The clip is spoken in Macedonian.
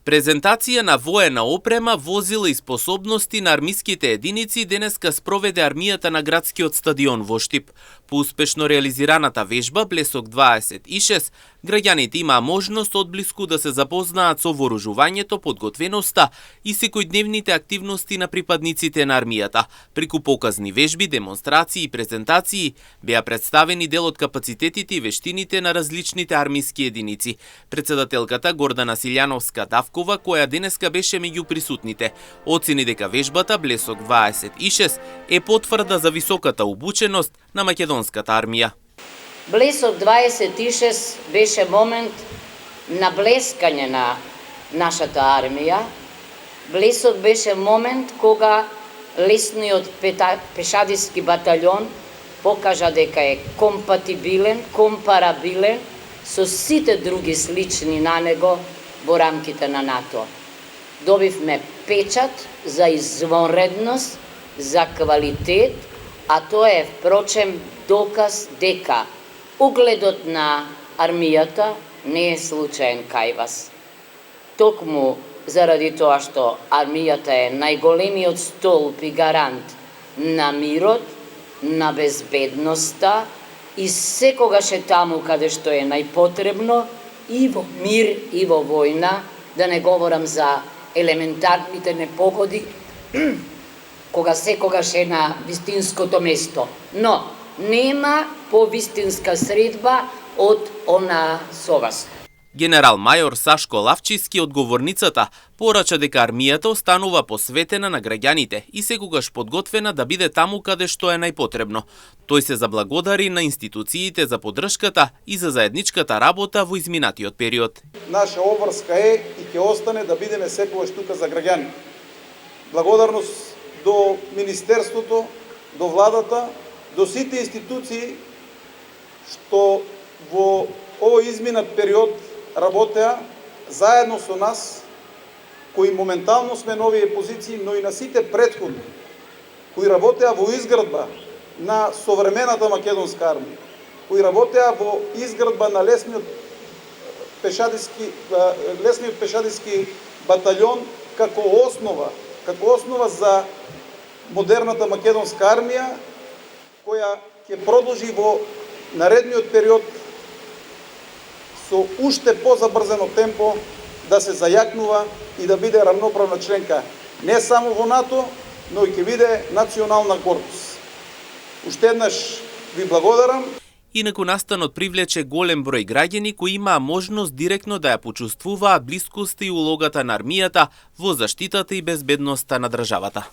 Презентација на воена опрема, возила и способности на армиските единици денеска спроведе армијата на градскиот стадион во Штип. По успешно реализираната вежба Блесок 26, граѓаните имаа можност одблиску да се запознаат со вооружувањето, подготвеноста и секојдневните активности на припадниците на армијата. Преку показни вежби, демонстрации и презентации беа представени дел од капацитетите и вештините на различните армиски единици. Председателката Гордана Силјановска-Давкова, која денеска беше меѓу присутните, оцени дека вежбата Блесок 26 е потврда за високата обученост на македонската армија. Блесок 26 беше момент на блескање на нашата армија. Блесок беше момент кога лесниот пешадиски батальон покажа дека е компатибилен, компарабилен со сите други слични на него во рамките на НАТО. Добивме печат за извонредност, за квалитет, а тоа е впрочем доказ дека угледот на армијата не е случаен кај вас. Токму заради тоа што армијата е најголемиот столб и гарант на мирот, на безбедноста и секогаш е таму каде што е најпотребно и во мир и во војна, да не говорам за елементарните непогоди, кога секогаш е на вистинското место. Но нема повистинска средба од она со вас. Генерал-мајор Сашко Лавчиски од говорницата порача дека армијата останува посветена на граѓаните и секогаш подготвена да биде таму каде што е најпотребно. Тој се заблагодари на институциите за поддршката и за заедничката работа во изминатиот период. Наша обврска е и ќе остане да бидеме секогаш тука за граѓани. Благодарност до Министерството, до владата, до сите институции што во овој изминат период работеа заедно со нас, кои моментално сме на овие позиции, но и на сите претходни, кои работеа во изградба на современата македонска армија, кои работеа во изградба на лесниот пешадиски батальон како основа за модерната македонска армија, која ќе продолжи во наредниот период со уште позабрзено темпо да се зајакнува и да биде рамноправна членка не само во НАТО, но и ќе биде национална корпус. Уште еднаш ви благодарам. Инаку настанот привлече голем број граѓани кои имаа можност директно да ја почувствуваат блискоста и улогата на армијата во заштитата и безбедноста на државата.